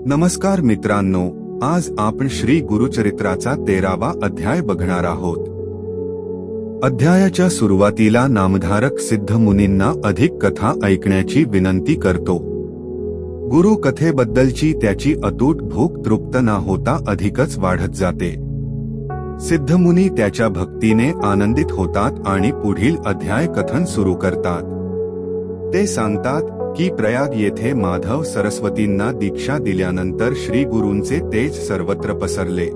नमस्कार मित्रांनो, आज आपण श्री गुरुचरित्राचा 13वा अध्याय बघणार आहोत. अध्यायाच्या सुरुवातीला नामधारक सिद्ध मुनींना अधिक कथा ऐकण्याची विनंती करतो. गुरु कथेबद्दलची त्याची अतूट भूक तृप्त न होता अधिकच वाढत जाते. सिद्ध मुनी त्याच्या भक्तीने आनंदित होतात आणि पुढील अध्याय कथन सुरू करतात. ते सांगतात की प्रयाग येथे माधव सरस्वतींना दीक्षा दिल्यानंतर श्री गुरूंचे तेज सर्वत्र पसरले.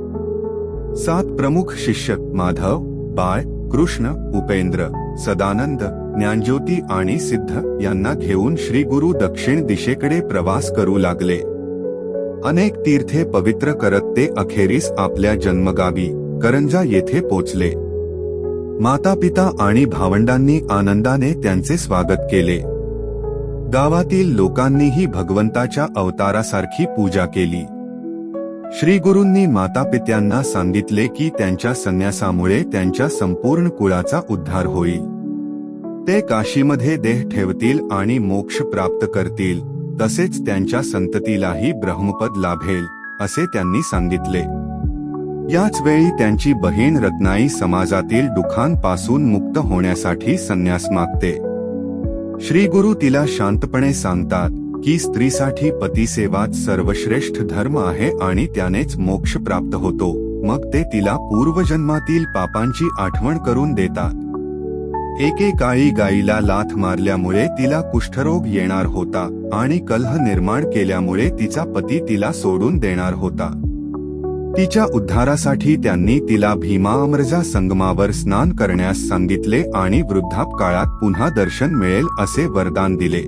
7 प्रमुख शिष्य माधव, बाळ, कृष्ण, उपेंद्र, सदानंद, ज्ञानज्योती आणि सिद्ध यांना घेऊन श्री गुरु दक्षिण दिशेकडे प्रवास करू लागले. अनेक तीर्थे पवित्र करत ते अखेरीस आपल्या जन्मगावी करंजा येथे पोचले. मातापिता आणि भावंडांनी आनंदाने त्यांचे स्वागत केले. गावातील लोकांनीही भगवंताच्या अवतारासारखी पूजा केली. श्री गुरूंनी मातापित्यांना सांगितले की त्यांच्या संन्यासामुळे त्यांच्या संपूर्ण कुळाचा उद्धार होईल. ते काशीमध्ये देह ठेवतील आणि मोक्ष प्राप्त करतील, तसेच त्यांच्या संततीलाही ब्रह्मपद लाभेल असे त्यांनी सांगितले. याच वेळी त्यांची बहीण रत्नाई समाजातील दुःखांपासून मुक्त होण्यासाठी संन्यास मागते. श्री गुरु तिला शांतपणे सांगतात की स्त्रीसाठी पतिसेवाच सर्वश्रेष्ठ धर्म आहे आणि त्यानेच मोक्ष प्राप्त होतो. मग ते तिला पूर्वजन्मातील पापांची आठवण करून देतात. एकेकाळी गायीला लाथ मारल्यामुळे तिला कुष्ठरोग येणार होता आणि कलह निर्माण केल्यामुळे तिचा पती तिला सोडून देणार होता. तिच्या उद्धारासाठी त्यांनी तिला भीमाअमृजा संगमावर स्नान करण्यास सांगितले आणि वृद्धापकाळात पुन्हा दर्शन मिळेल असे वरदान दिले.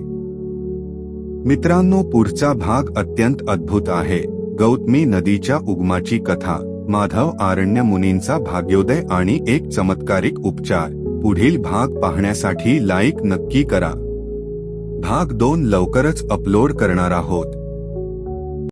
मित्रांनो, पुढचा भाग अत्यंत अद्भुत आहे. गौतमी नदीच्या उगमाची कथा, माधव आरण्य मुनींचा भाग्योदय आणि एक चमत्कारिक उपचार. पुढील भाग पाहण्यासाठी लाईक नक्की करा. भाग 2 लवकरच अपलोड करणार आहोत.